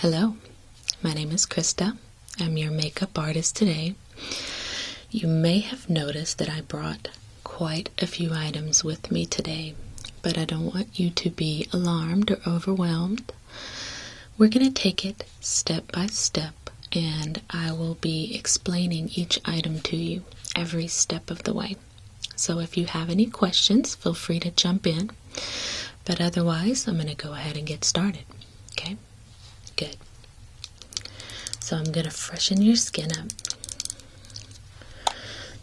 Hello, my name is Krista. I'm your makeup artist today. You may have noticed that I brought quite a few items with me today, but I don't want you to be alarmed or overwhelmed. We're going to take it step by step, and I will be explaining each item to you every step of the way. So if you have any questions, feel free to jump in, but otherwise I'm going to go ahead and get started. Okay? Good. So I'm going to freshen your skin up.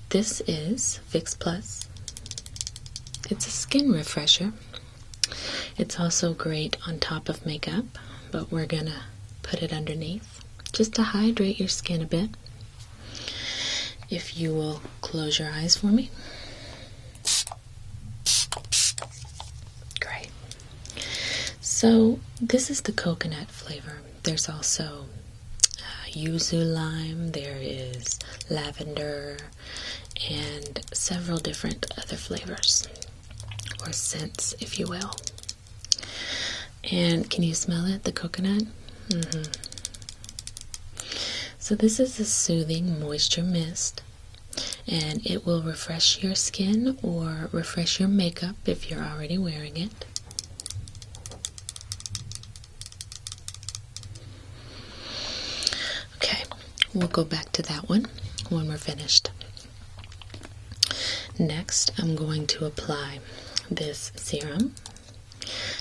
This is Fix Plus. It's a skin refresher. It's also great on top of makeup, but we're going to put it underneath just to hydrate your skin a bit. If you will close your eyes for me. Great. So this is the coconut flavor. There's also yuzu lime, there is lavender, and several different other flavors, or scents, if you will. And can you smell it, the coconut? So this is a soothing moisture mist, and it will refresh your skin or refresh your makeup if you're already wearing it. We'll go back to that one when we're finished. Next, I'm going to apply this serum.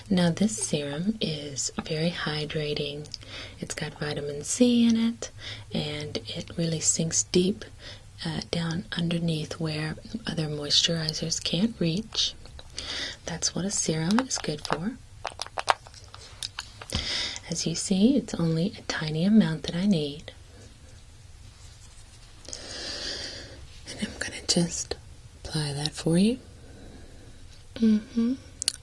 Now, this serum is very hydrating. It's got vitamin C in it, and it really sinks deep down underneath where other moisturizers can't reach. That's what a serum is good for. As you see, it's only a tiny amount that I need. Just apply that for you.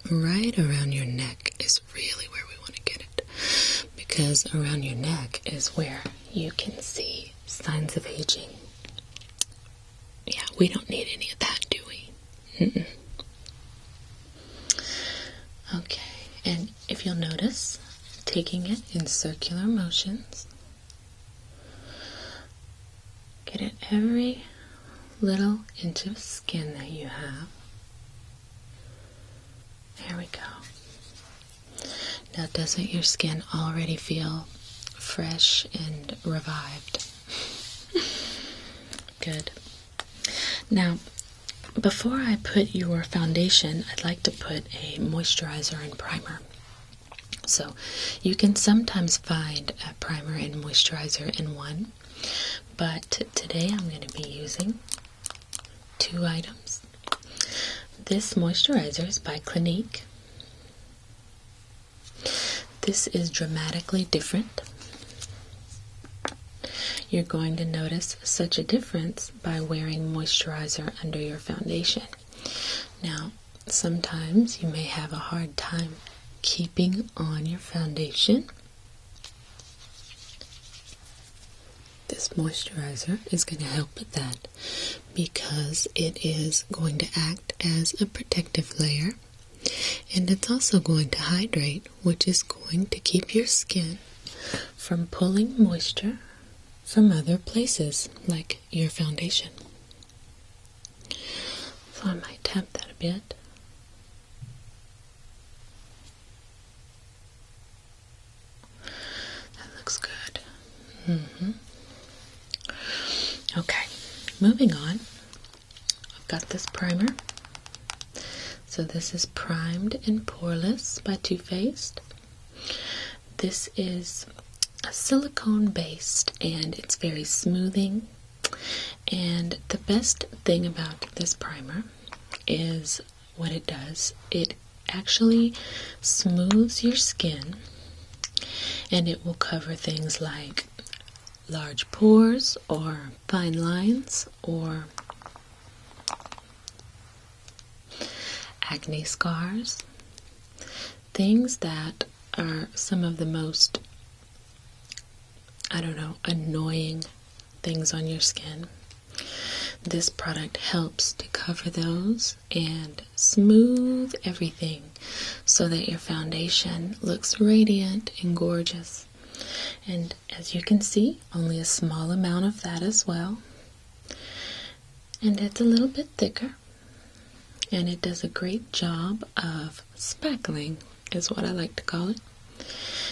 Right around your neck is really where we want to get it, because around your neck is where you can see signs of aging. Yeah, we don't need any of that, do we? Okay, and if you'll notice, taking it in circular motions, get it every little inch of skin that you have. There we go. Now, doesn't your skin already feel fresh and revived? Good. Now, before I put your foundation, I'd like to put a moisturizer and primer. So, you can sometimes find a primer and moisturizer in one, but today I'm going to be using two items. This moisturizer is by Clinique. This is dramatically different. You're going to notice such a difference by wearing moisturizer under your foundation. Now, sometimes you may have a hard time keeping on your foundation. This moisturizer is going to help with that because it is going to act as a protective layer, and it's also going to hydrate, which is going to keep your skin from pulling moisture from other places like your foundation. So I might tap that a bit. That looks good. Okay, moving on. I've got this primer. So this is Primed and Poreless by Too Faced. This is a silicone based, and it's very smoothing. And the best thing about this primer is what it does. It actually smooths your skin, and it will cover things like large pores or fine lines or acne scars, things that are some of the most, annoying things on your skin. This product helps to cover those and smooth everything so that your foundation looks radiant and gorgeous. And as you can see, only a small amount of that as well. And it's a little bit thicker. And it does a great job of spackling, is what I like to call it,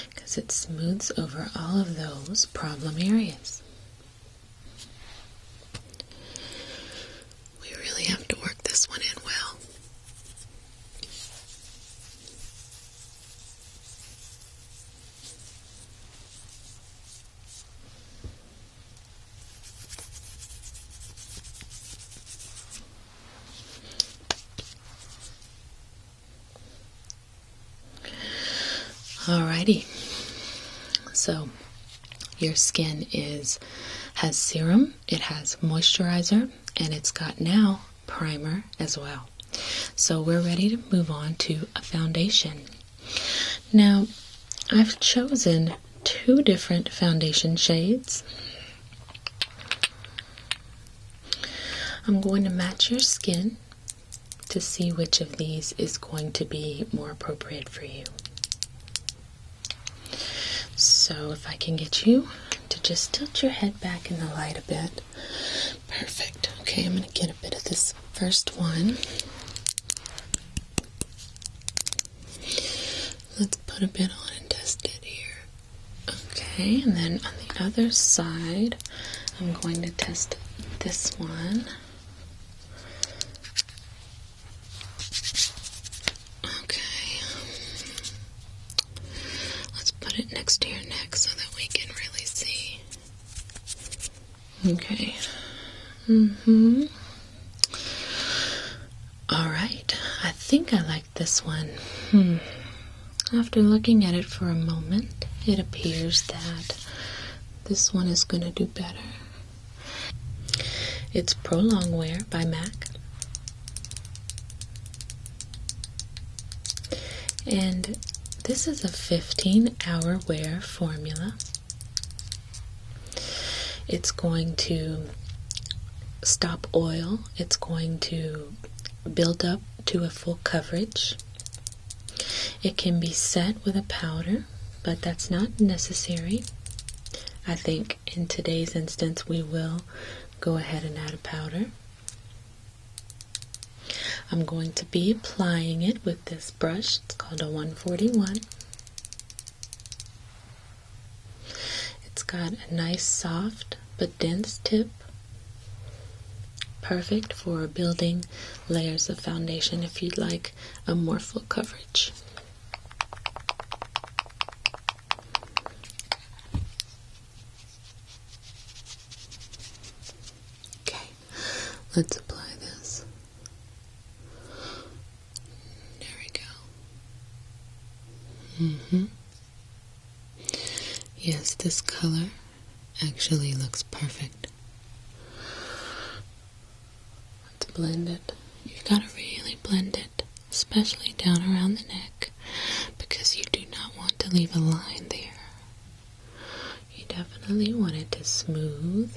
because it smooths over all of those problem areas. We really have to work this one in well. Alrighty, so your skin has serum, it has moisturizer, and it's got now primer as well. So we're ready to move on to a foundation. Now, I've chosen 2 different foundation shades. I'm going to match your skin to see which of these is going to be more appropriate for you. So if I can get you to just tilt your head back in the light a bit. Perfect. Okay, I'm going to get a bit of this first one. Let's put a bit on and test it here. Okay, and then on the other side, I'm going to test this one. It next to your neck so that we can really see. Okay. Alright, I think I like this one. After looking at it for a moment, it appears that this one is going to do better. It's Pro Longwear by MAC. And this is a 15-hour wear formula. It's going to stop oil. It's going to build up to a full coverage. It can be set with a powder, but that's not necessary. I think in today's instance we will go ahead and add a powder. I'm going to be applying it with this brush. It's called a 141. It's got a nice soft but dense tip. Perfect for building layers of foundation if you'd like a more full coverage. Okay, let's apply this. Yes, this color actually looks perfect. Let's blend it. You've got to really blend it, especially down around the neck, because you do not want to leave a line there. You definitely want it to smooth.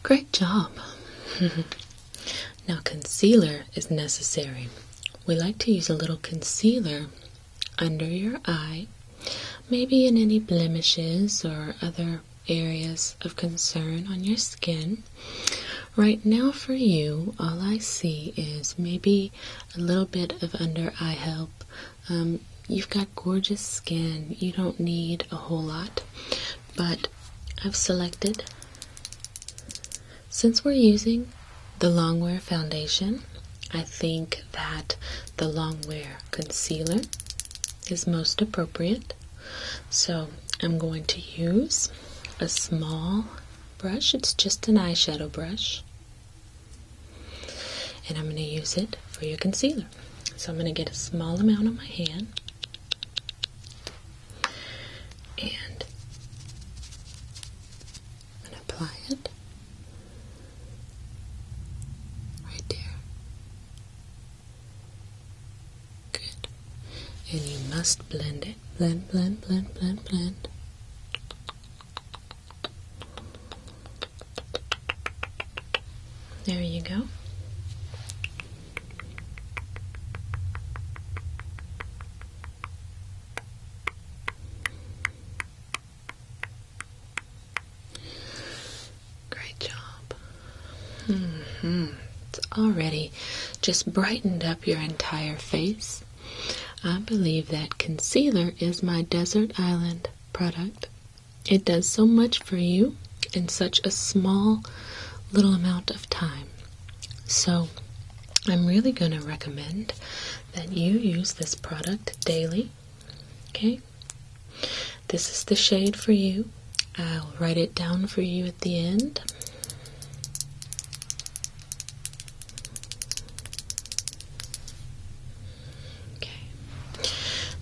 Great job. Now concealer is necessary. We like to use a little concealer under your eye, maybe in any blemishes or other areas of concern on your skin. Right now for you, all I see is maybe a little bit of under eye help. You've got gorgeous skin. You don't need a whole lot, but I've selected, since we're using the Longwear foundation, I think that the Longwear concealer is most appropriate. So I'm going to use a small brush. It's just an eyeshadow brush. And I'm going to use it for your concealer. So I'm going to get a small amount on my hand. And I'm going to apply it. and you must blend it. Blend, blend, blend, blend, blend. There you go. Great job. It's already just brightened up your entire face. I believe that concealer is my desert island product. It does so much for you in such a small little amount of time. So I'm really going to recommend that you use this product daily. Okay? This is the shade for you. I'll write it down for you at the end.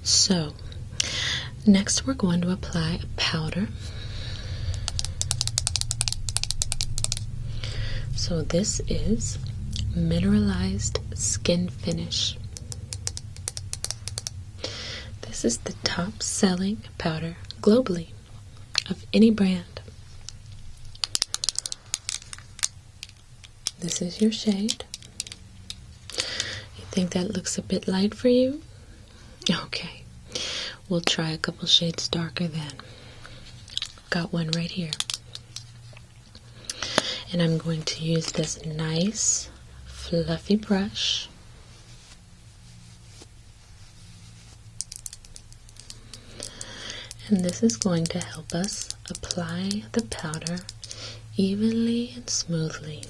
So, next we're going to apply a powder. So this is Mineralized Skin Finish. This is the top selling powder globally of any brand. This is your shade. You think that looks a bit light for you? Okay, we'll try a couple shades darker then. Got one right here. And I'm going to use this nice, fluffy brush. And this is going to help us apply the powder evenly and smoothly.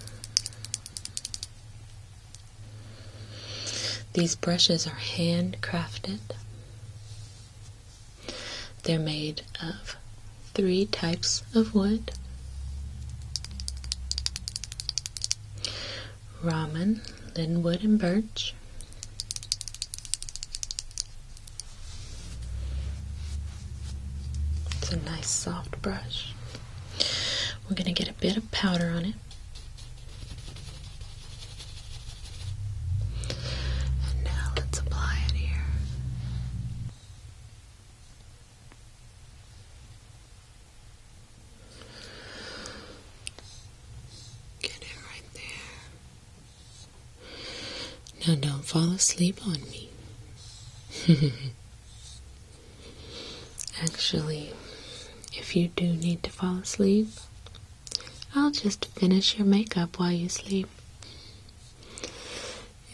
These brushes are handcrafted. They're made of 3 types of wood: ramen, linwood, and birch. It's a nice soft brush. We're going to get a bit of powder on it. Now don't fall asleep on me. Actually, if you do need to fall asleep, I'll just finish your makeup while you sleep.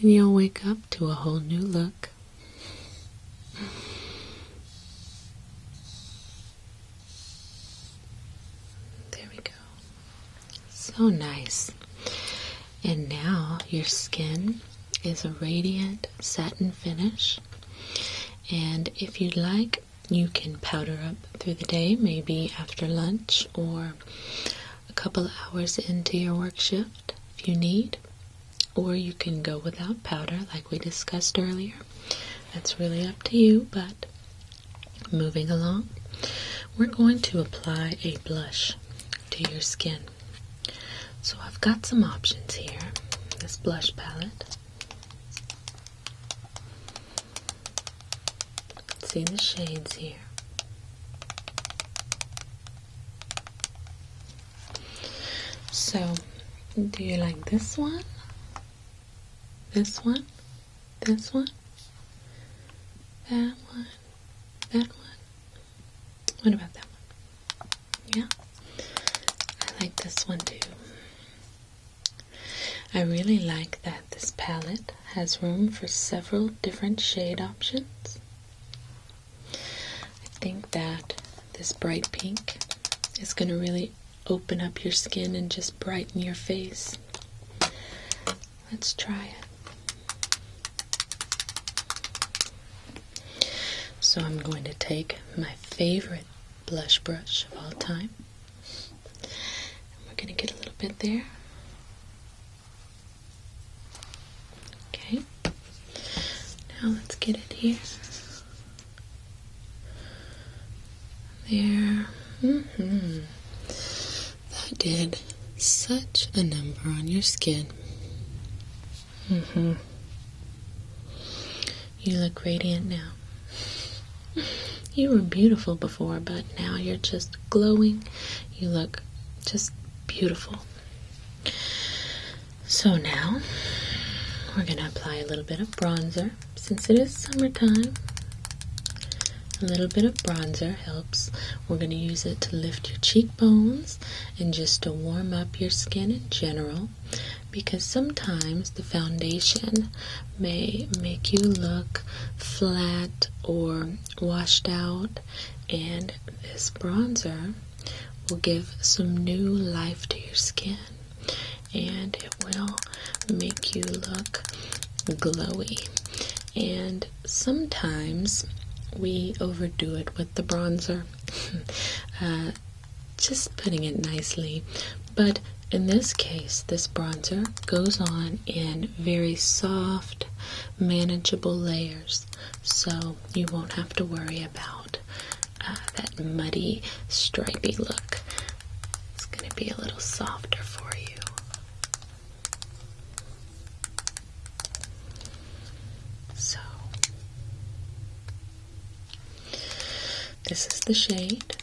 And you'll wake up to a whole new look. There we go. So nice. And now your skin is a radiant satin finish, and if you'd like, you can powder up through the day, maybe after lunch or a couple hours into your work shift if you need, or you can go without powder like we discussed earlier. That's really up to you. But moving along, we're going to apply a blush to your skin. So I've got some options here. This blush palette. See the shades here. So, do you like this one? This one? This one? That one? That one? What about that one? Yeah? I like this one too. I really like that this palette has room for several different shade options. I think that this bright pink is going to really open up your skin and just brighten your face. Let's try it. So I'm going to take my favorite blush brush of all time. And we're going to get a little bit there. Okay. Now let's get it here. There. That did such a number on your skin. You look radiant now. you were beautiful before, but now you're just glowing. You look just beautiful. So now we're going to apply a little bit of bronzer. Since it is summertime, a little bit of bronzer helps. We're going to use it to lift your cheekbones and just to warm up your skin in general, because sometimes the foundation may make you look flat or washed out, and this bronzer will give some new life to your skin, and it will make you look glowy. And sometimes we overdo it with the bronzer, just putting it nicely, but in this case, this bronzer goes on in very soft, manageable layers, so you won't have to worry about that muddy, stripy look. It's going to be a little softer for you. So, this is the shade.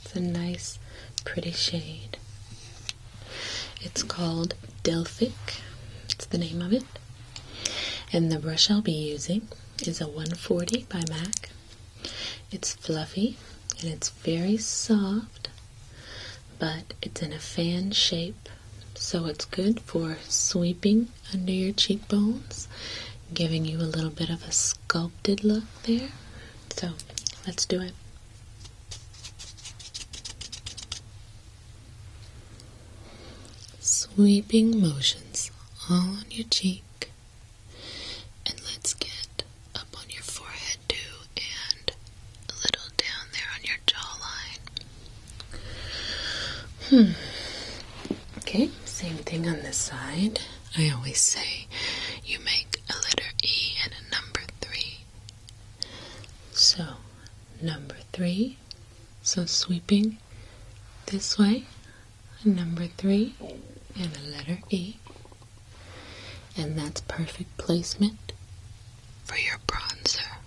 It's a nice, pretty shade. It's called Delphic. It's the name of it. And the brush I'll be using is a 140 by MAC. It's fluffy and it's very soft, but it's in a fan shape, so it's good for sweeping under your cheekbones, giving you a little bit of a sculpted look there. So let's do it. Sweeping motions all on your cheek, and let's get up on your forehead too, and a little down there on your jawline. Okay, same thing on this side. I always say you make a letter E and a number 3. So, number 3. So sweeping this way, number 3 and a letter E. And that's perfect placement for your bronzer.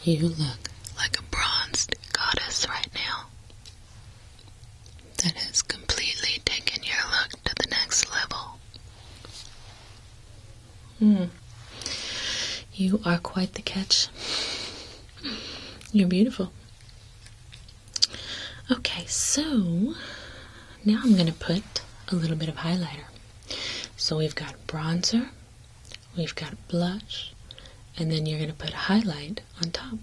You look like a bronzed goddess right now. That has completely taken your look to the next level. You are quite the catch. You're beautiful. Okay, so now I'm going to put a little bit of highlighter. So we've got bronzer, we've got blush, and then you're going to put a highlight on top.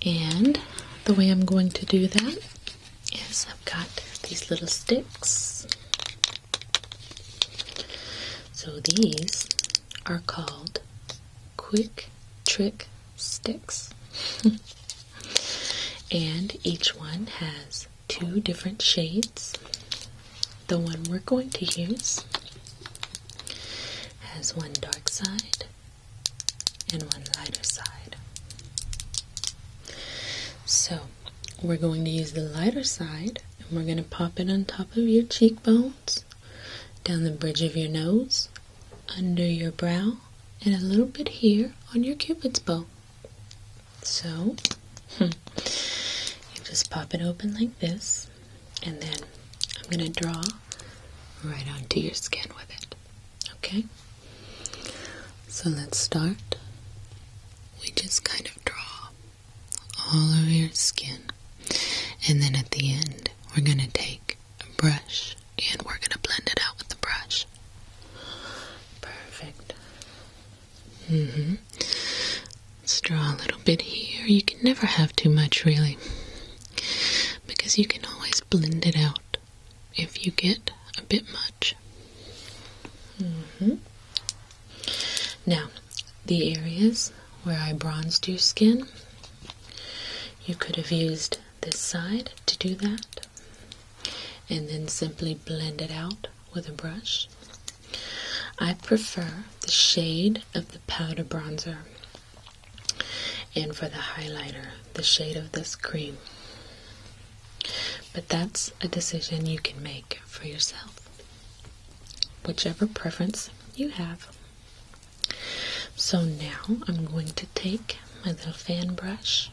And the way I'm going to do that is I've got these little sticks. So these are called Quick Trick Sticks. And each one has 2 different shades. The one we're going to use has one dark side and one lighter side. So we're going to use the lighter side, and we're going to pop it on top of your cheekbones, down the bridge of your nose, under your brow, and a little bit here on your cupid's bow. So you just pop it open like this, and then I'm going to draw right onto your skin with it. Okay? So let's start. We just kind of draw all over your skin, and then at the end we're going to take a brush and we're going to blend it out with the brush. Perfect. Let's draw a little bit here. You can never have too much, really, because you can always blend it out if you get a bit much. Now, the areas where I bronzed your skin, you could have used this side to do that, and then simply blend it out with a brush. I prefer the shade of the powder bronzer, and for the highlighter, the shade of this cream. But that's a decision you can make for yourself, whichever preference you have. So now I'm going to take my little fan brush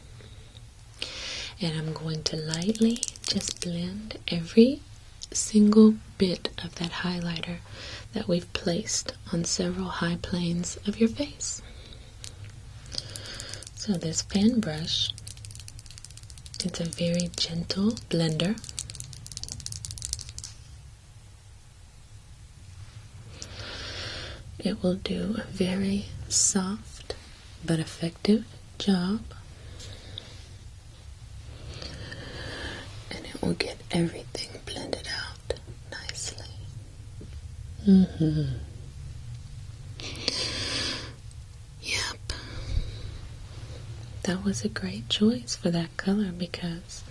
and I'm going to lightly just blend every single bit of that highlighter that we've placed on several high planes of your face. So this fan brush, it's a very gentle blender. It will do a very soft but effective job. And it will get everything blended out nicely. Yep. That was a great choice for that color because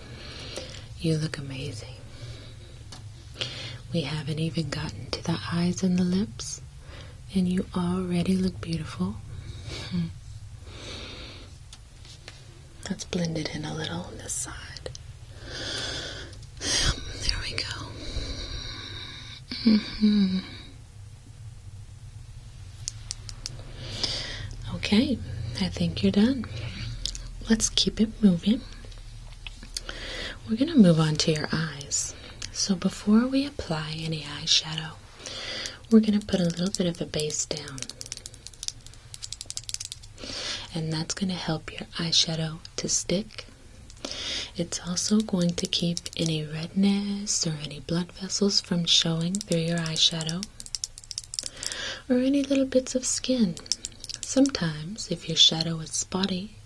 you look amazing. We haven't even gotten to the eyes and the lips, and you already look beautiful. Let's blend it in a little on this side. There we go. Okay, I think you're done. Let's keep it moving. We're going to move on to your eyes. So before we apply any eyeshadow, we're going to put a little bit of a base down. And that's going to help your eyeshadow to stick. It's also going to keep any redness or any blood vessels from showing through your eyeshadow, or any little bits of skin. Sometimes, if your shadow is spotty,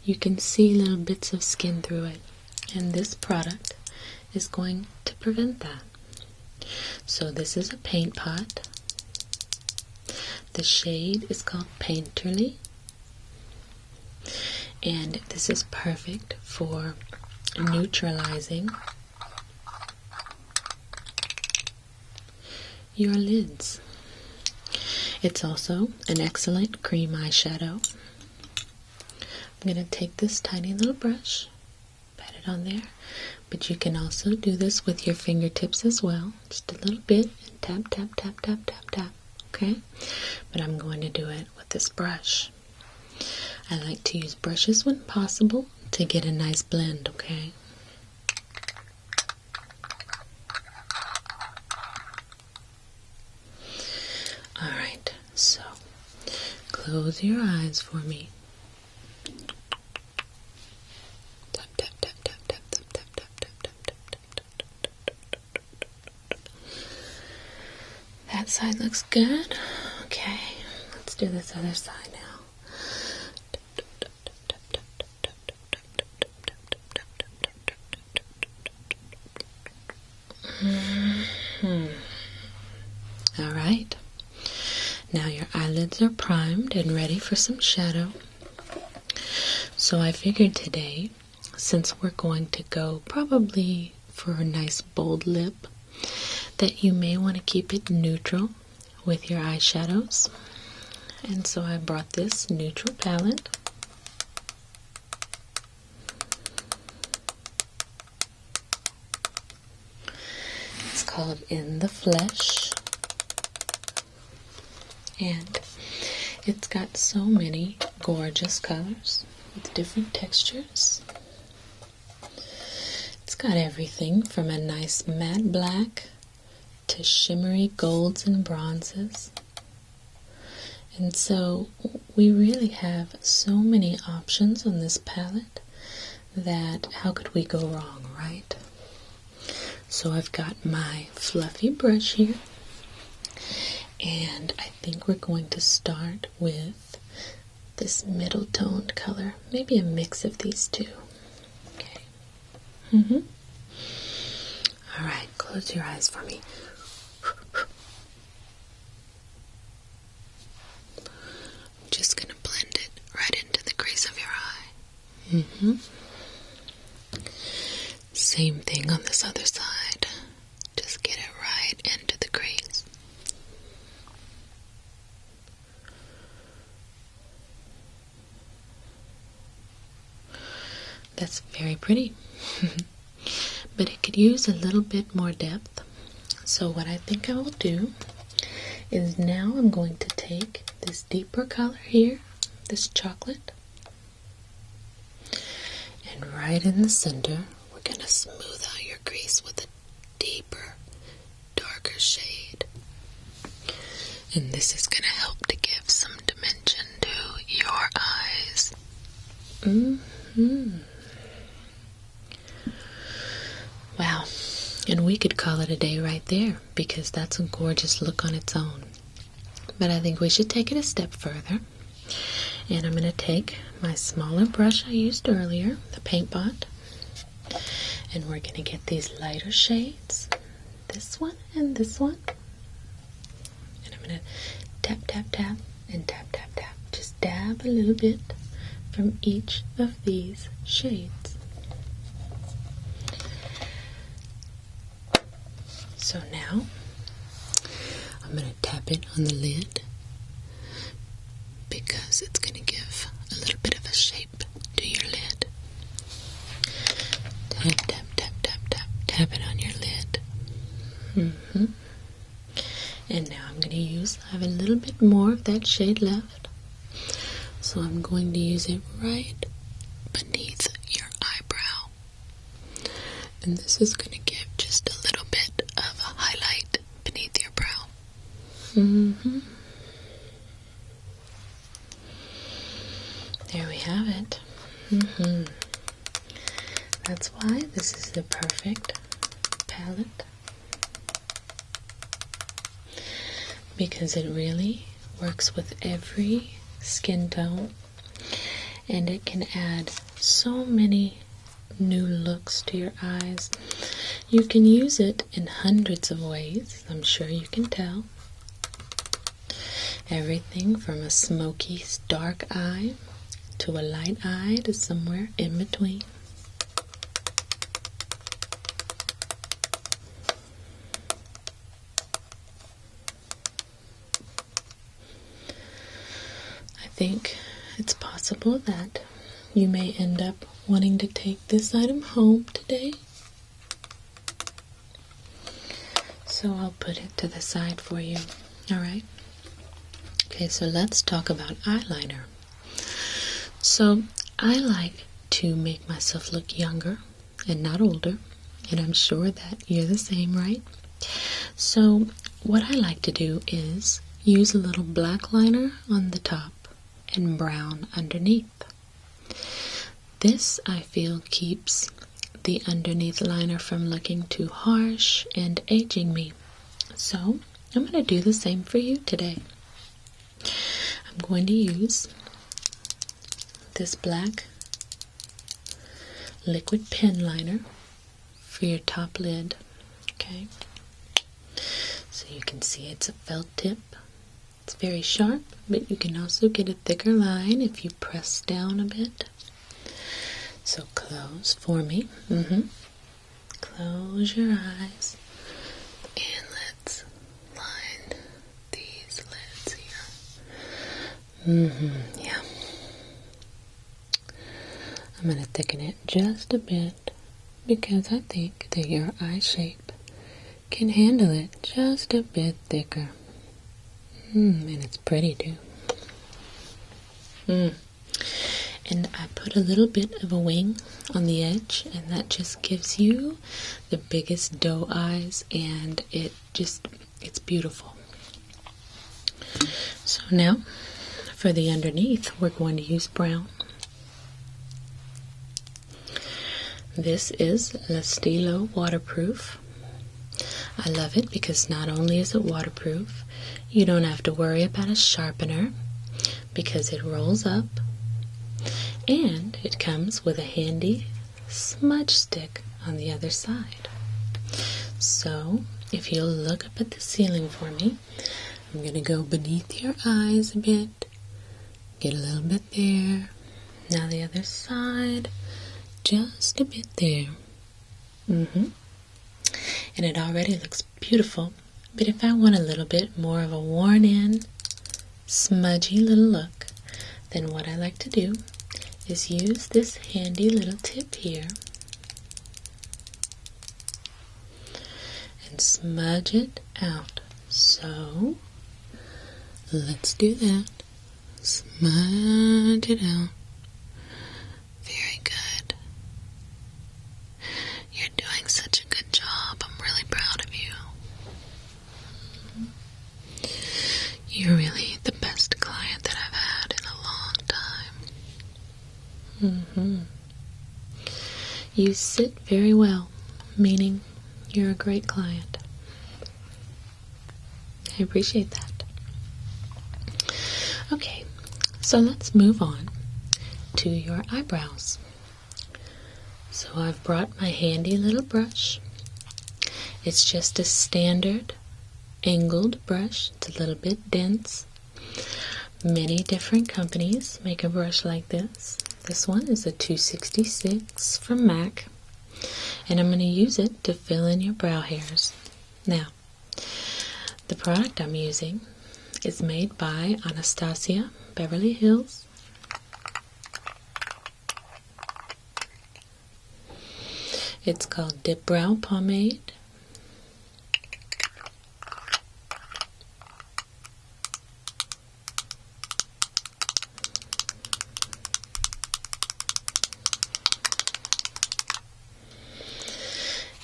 you can see little bits of skin through it, and this product is going to prevent that. So this is a paint pot. The shade is called Painterly, and this is perfect for neutralizing your lids. It's also an excellent cream eyeshadow. I'm going to take this tiny little brush, pat it on there, but you can also do this with your fingertips as well. Just a little bit, and tap, tap, tap, tap, tap, tap, okay? But I'm going to do it with this brush. I like to use brushes when possible to get a nice blend, okay? Alright, so close your eyes for me. Tap, tap, tap, tap, tap, tap, tap, tap, tap, tap, tap, tap. That side looks good. Okay, let's do this other side now. Alright, now your eyelids are primed and ready for some shadow. So I figured today, since we're going to go probably for a nice bold lip, that you may want to keep it neutral with your eyeshadows. And so I brought this neutral palette. It's called In the Flesh, and it's got so many gorgeous colors with different textures. It's got everything from a nice matte black to shimmery golds and bronzes. And so we really have so many options on this palette that how could we go wrong, right? So I've got my fluffy brush here, and I think we're going to start with this middle toned color, maybe a mix of these two. Okay. Alright, close your eyes for me. I'm just going to blend it right into the crease of your eye. Same thing on this other side. Just get it right into the crease. That's very pretty. but it could use a little bit more depth. So what I think I will do is now I'm going to take this deeper color here, this chocolate, and right in the center, we're going to smooth out your crease with a deeper, darker shade. And this is going to help to give some dimension to your eyes. Wow. And we could call it a day right there, because that's a gorgeous look on its own. But I think we should take it a step further. And I'm going to take my smaller brush I used earlier, the paint pot, and we're going to get these lighter shades, this one and this one. And I'm going to tap, tap, tap, and tap, tap, tap. Just dab a little bit from each of these shades. So now, I'm going to tap it on the lid because it's going to give a little bit of a shape to your lid. Tap, tap, tap, tap, tap. Tap it on your lid. And now I'm going to use, I have a little bit more of that shade left. So I'm going to use it right beneath your eyebrow. And this is going to give just a little bit of a highlight beneath your brow. There we have it. That's why this is the perfect palette, because it really works with every skin tone, and it can add so many new looks to your eyes. You can use it in hundreds of ways, I'm sure you can tell. Everything from a smoky, dark eye to a light eye to somewhere in between. I think it's possible that you may end up wanting to take this item home today. So I'll put it to the side for you. Alright? Okay, so let's talk about eyeliner. So I like to make myself look younger and not older, and I'm sure that you're the same, right? So what I like to do is use a little black liner on the top and brown underneath. This, I feel, keeps the underneath liner from looking too harsh and aging me. So I'm going to do the same for you today. I'm going to use this black liquid pen liner for your top lid. Okay, so you can see it's a felt tip. It's very sharp, but you can also get a thicker line if you press down a bit. So close for me. Close your eyes. And let's line these lids here. Yeah. I'm going to thicken it just a bit because I think that your eye shape can handle it just a bit thicker. And it's pretty too. And I put a little bit of a wing on the edge, and that just gives you the biggest doe eyes, and it's beautiful. So now for the underneath, we're going to use brown. This is Stilo Waterproof. I love it because not only is it waterproof, you don't have to worry about a sharpener because it rolls up, and it comes with a handy smudge stick on the other side. So if you'll look up at the ceiling for me, I'm going to go beneath your eyes a bit, get a little bit there, now the other side, just a bit there. And it already looks beautiful, but if I want a little bit more of a worn in, smudgy little look, then what I like to do is use this handy little tip here and smudge it out. So, let's do that. Smudge it out. Very good. You're doing such a good job. I'm really proud of you. You're really the best client that I've had in a long time. You sit very well, meaning you're a great client. I appreciate that. Okay, so let's move on to your eyebrows. So I've brought my handy little brush. It's just a standard angled brush. It's a little bit dense. Many different companies make a brush like this. This one is a 266 from MAC, and I'm going to use it to fill in your brow hairs. Now, the product I'm using is made by Anastasia Beverly Hills. It's called Dip Brow Pomade.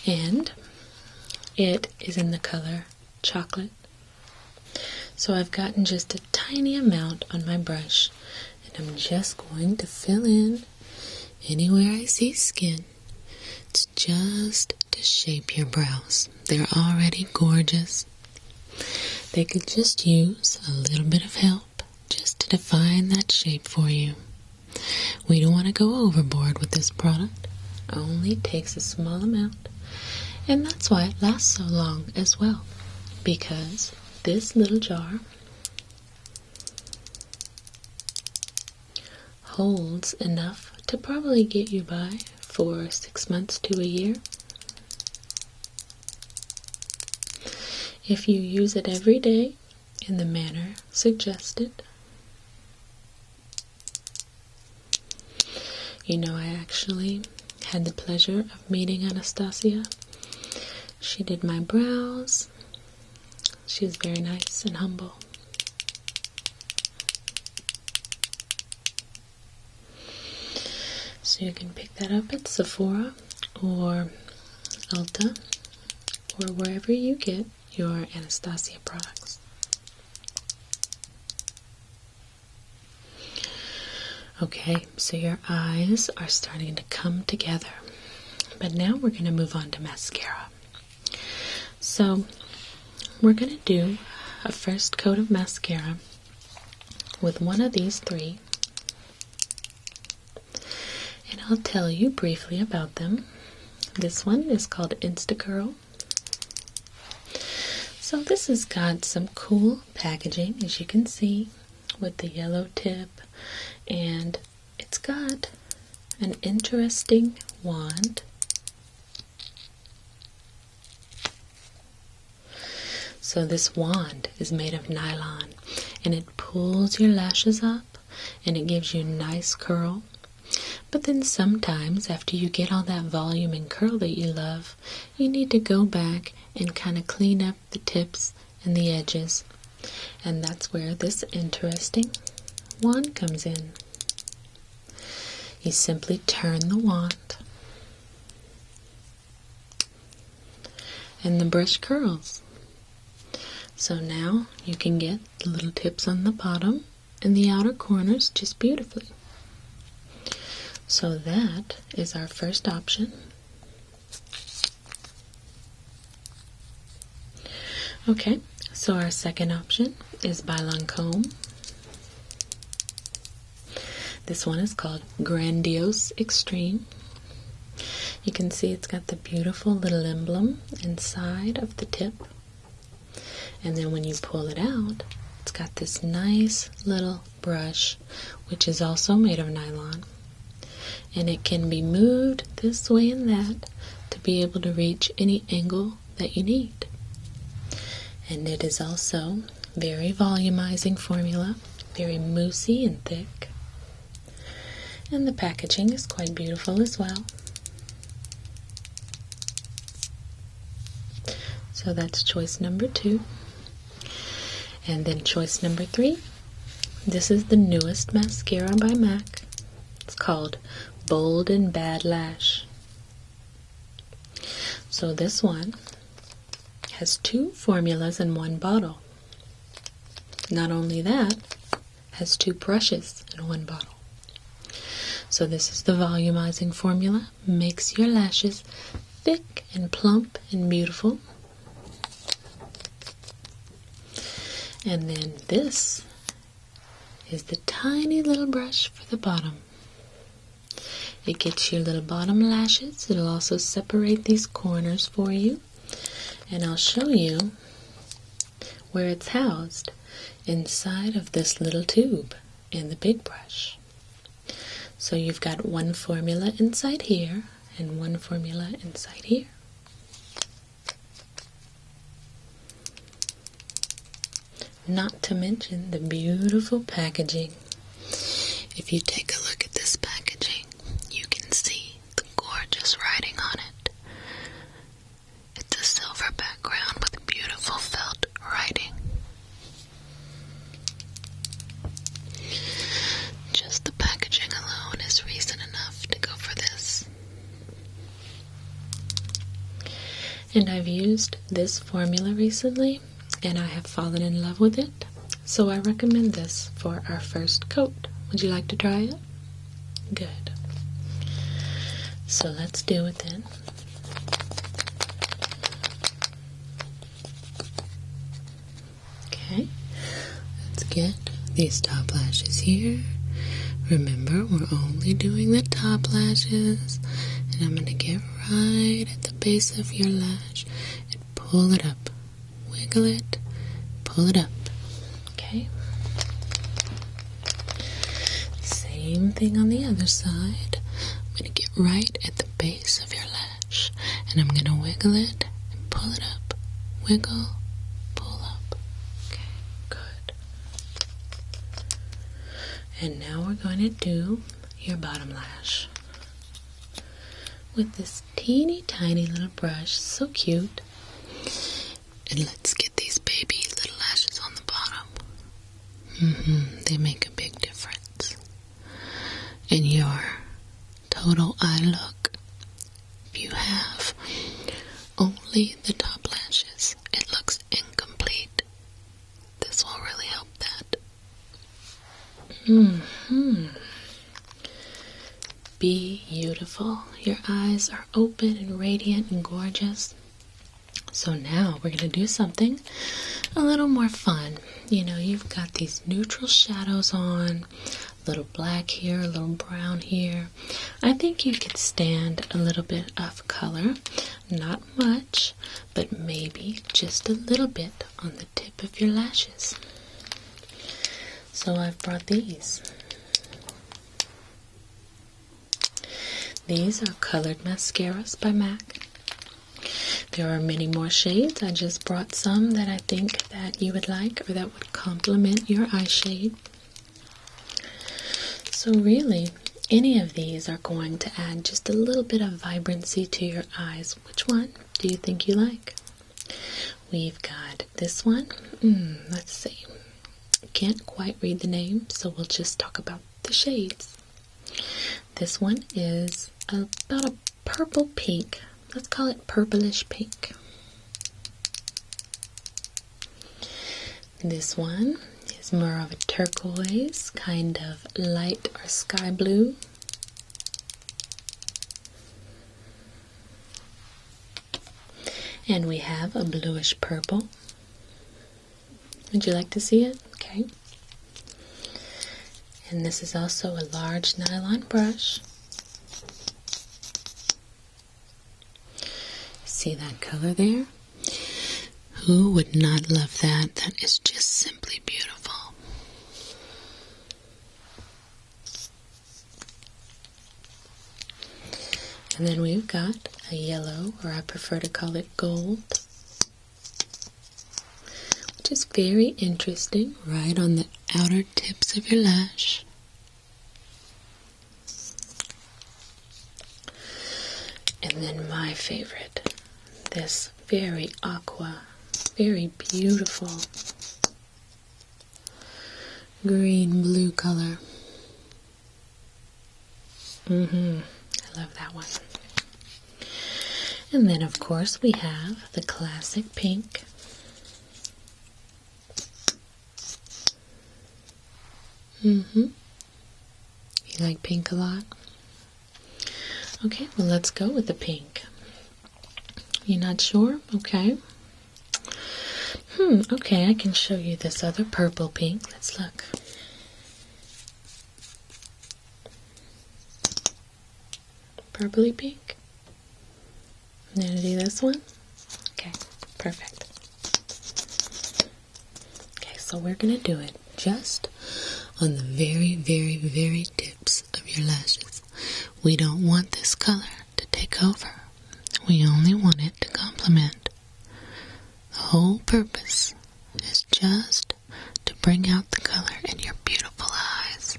And it is in the color chocolate. So I've gotten just a tiny amount on my brush, and I'm just going to fill in anywhere I see skin. It's just to shape your brows. They're already gorgeous. They could just use a little bit of help just to define that shape for you. We don't want to go overboard with this product. It only takes a small amount. And that's why it lasts so long as well, because this little jar holds enough to probably get you by for 6 months to a year. If you use it every day in the manner suggested. You know, I actually had the pleasure of meeting Anastasia. She did my brows. She was very nice and humble. So you can pick that up at Sephora or Ulta or wherever you get your Anastasia products. Okay, so your eyes are starting to come together. But now we're going to move on to mascara. So we're going to do a first coat of mascara with one of these three. And I'll tell you briefly about them. This one is called Instacurl. So this has got some cool packaging, as you can see, with the yellow tip. And it's got an interesting wand. So this wand is made of nylon, and it pulls your lashes up, and it gives you a nice curl. But then sometimes, after you get all that volume and curl that you love, you need to go back and kind of clean up the tips and the edges. And that's where this interesting wand comes in. You simply turn the wand, and the brush curls. So now you can get the little tips on the bottom and the outer corners just beautifully. So that is our first option. Okay, so our second option is by Lancome. This one is called Grandiose Extreme. You can see it's got the beautiful little emblem inside of the tip. And then when you pull it out, it's got this nice little brush, which is also made of nylon. And it can be moved this way and that to be able to reach any angle that you need. And it is also very volumizing formula, very moussey and thick. And the packaging is quite beautiful as well. So So that's choice number 2. And then choice number 3. This is the newest mascara by MAC. It's called Bold and Bad Lash. So this one has 2 formulas in one bottle. Not only that, has 2 brushes in one bottle. So this is the volumizing formula. Makes your lashes thick and plump and beautiful. And then this is the tiny little brush for the bottom. It gets your little bottom lashes. It'll also separate these corners for you. And I'll show you where it's housed inside of this little tube in the big brush. So you've got one formula inside here and one formula inside here. Not to mention the beautiful packaging. If you take a look at this packaging, you can see the gorgeous writing on it. It's a silver background with beautiful felt writing. Just the packaging alone is reason enough to go for this. And I've used this formula recently, and I have fallen in love with it, so I recommend this for our first coat. Would you like to try it? Good. So let's do it then. Okay, let's get these top lashes here. Remember, we're only doing the top lashes, and I'm going to get right at the base of your lash and pull it up. Wiggle it, pull it up. Okay. Same thing on the other side. I'm going to get right at the base of your lash, and I'm going to wiggle it and pull it up. Wiggle, pull up. Okay, good. And now we're going to do your bottom lash with this teeny tiny little brush. So cute. And let's get these baby little lashes on the bottom. They make a big difference in your total eye look. If you have only the top lashes, it looks incomplete. This will really help that. Beautiful. Your eyes are open and radiant and gorgeous. So now we're going to do something a little more fun. You know, you've got these neutral shadows on, a little black here, a little brown here. I think you could stand a little bit of color. Not much, but maybe just a little bit on the tip of your lashes. So I've brought these. These are colored mascaras by MAC. There are many more shades. I just brought some that I think that you would like or that would complement your eye shade. So really, any of these are going to add just a little bit of vibrancy to your eyes. Which one do you think you like? We've got this one. Let's see. Can't quite read the name, so we'll just talk about the shades. This one is about a purple pink. Let's call it purplish pink. This one is more of a turquoise, kind of light or sky blue. And we have a bluish purple. Would you like to see it? Okay. And this is also a large nylon brush. See that color there? Who would not love that? That is just simply beautiful. And then we've got a yellow, or I prefer to call it gold, which is very interesting, right on the outer tips of your lash. And then my favorite. this very aqua, very beautiful green-blue color. I love that one. And then, of course, we have the classic pink. You like pink a lot? Okay, well, let's go with the pink. You're not sure? Okay. Okay, I can show you this other purple pink. Let's look. Purpley pink. I'm going to do this one. Okay, perfect. Okay, so we're going to do it just on the very, very, very tips of your lashes. We don't want this color to take over. We only want it to complement. The whole purpose is just to bring out the color in your beautiful eyes.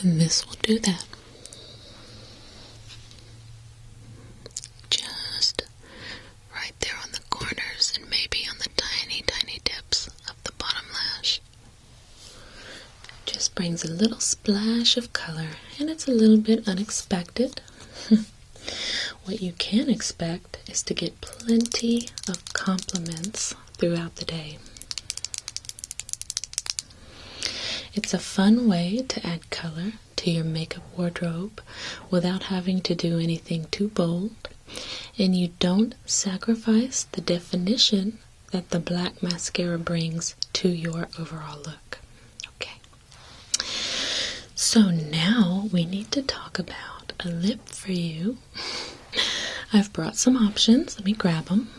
And this will do that. Just right there on the corners and maybe on the tiny, tiny tips of the bottom lash. Just brings a little splash of color, and it's a little bit unexpected. What you can expect is to get plenty of compliments throughout the day. It's a fun way to add color to your makeup wardrobe without having to do anything too bold, and you don't sacrifice the definition that the black mascara brings to your overall look. Okay. So now we need to talk about a lip for you. I've brought some options. Let me grab them.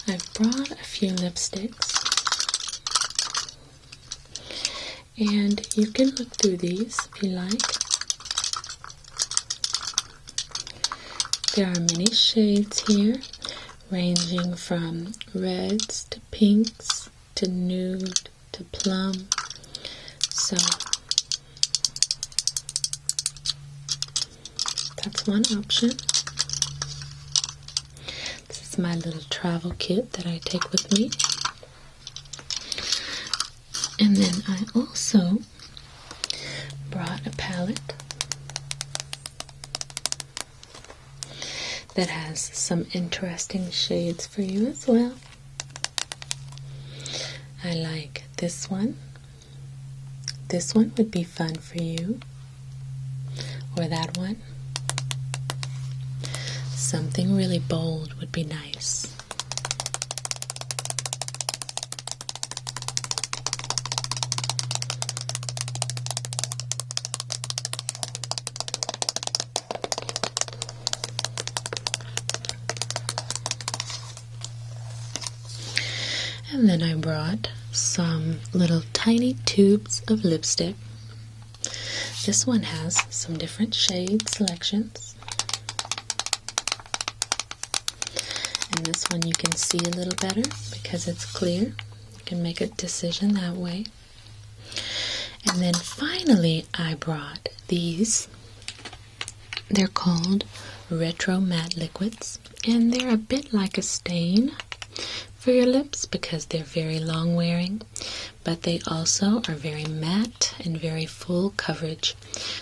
I've brought a few lipsticks. And you can look through these if you like. There are many shades here, ranging from reds to pinks to nude to plum. So that's one option. This is my little travel kit that I take with me. And then I also brought a palette that has some interesting shades for you as well. I like this one. This one would be fun for you. Or that one. Something really bold would be nice. And then I brought some little tiny tubes of lipstick. This one has some different shade selections. And this one you can see a little better because it's clear. You can make a decision that way. And then finally I brought these. They're called Retro Matte Liquids. And they're a bit like a stain for your lips because they're very long wearing, but they also are very matte and very full coverage,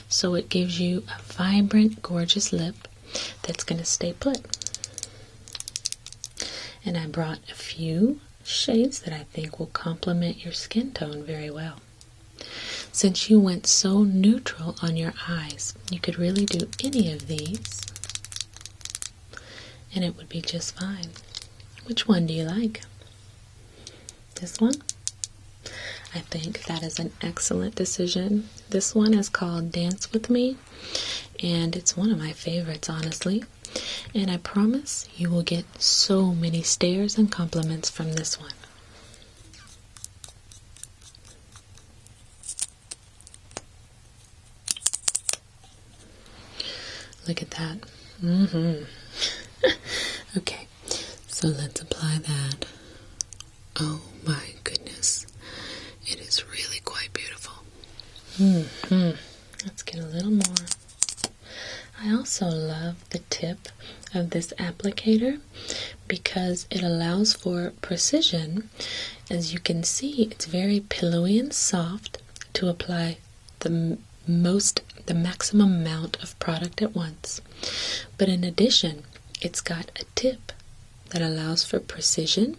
so it gives you a vibrant, gorgeous lip that's going to stay put. And I brought a few shades that I think will complement your skin tone very well. Since you went so neutral on your eyes, you could really do any of these and it would be just fine. Which one do you like? This one? I think that is an excellent decision. This one is called Dance With Me, and it's one of my favorites, honestly. And I promise you will get so many stares and compliments from this one. Look at that. Okay. So let's apply that. Oh my goodness. It is really quite beautiful. Let's get a little more I also love the tip of this applicator because it allows for precision. As you can see, it's very pillowy and soft to apply the maximum amount of product at once. But in addition, it's got a tip that allows for precision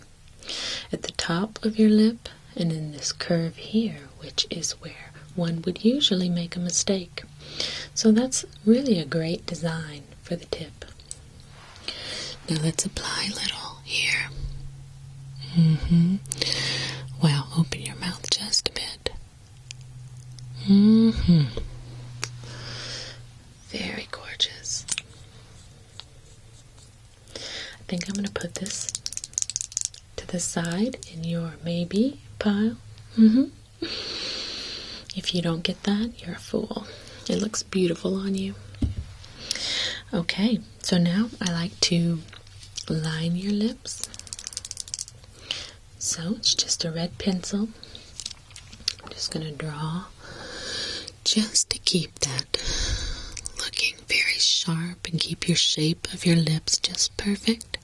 at the top of your lip and in this curve here, which is where one would usually make a mistake. So that's really a great design for the tip. Now let's apply a little here. Well, open your mouth just a bit. Very gorgeous. I think I'm going to put this to the side in your maybe pile. If you don't get that, you're a fool. It looks beautiful on you. Okay, so now I like to line your lips. So it's just a red pencil. I'm just going to draw just to keep that looking very sharp and keep your shape of your lips just perfect.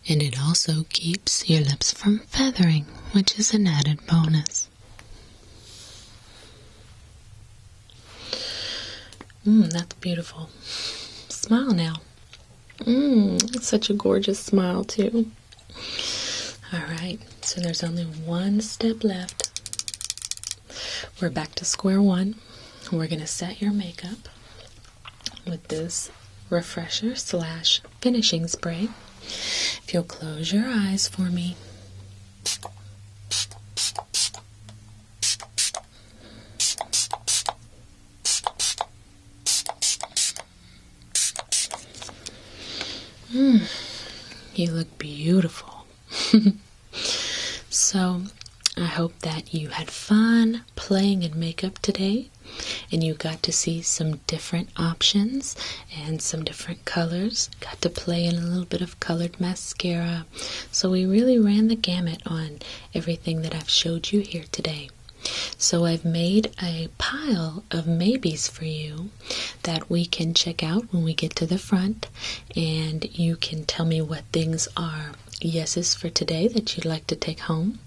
And it also keeps your lips from feathering, which is an added bonus. That's beautiful. Smile now. It's such a gorgeous smile too. Alright, so there's only one step left. We're back to square one. We're going to set your makeup with this refresher / finishing spray. If you'll close your eyes for me. You look beautiful. So, I hope that you had fun playing in makeup today and you got to see some different options and some different colors. Got to play in a little bit of colored mascara. So we really ran the gamut on everything that I've showed you here today. So I've made a pile of maybes for you that we can check out when we get to the front, and you can tell me what things are yeses for today that you'd like to take home,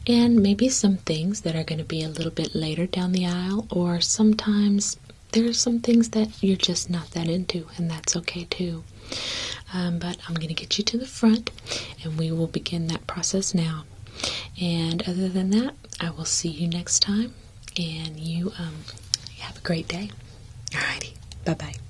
and maybe some things that are going to be a little bit later down the aisle, or sometimes there's some things that you're just not that into, and that's okay too. But I'm going to get you to the front, and we will begin that process now. And other than that, I will see you next time, and you have a great day. Alrighty, bye-bye.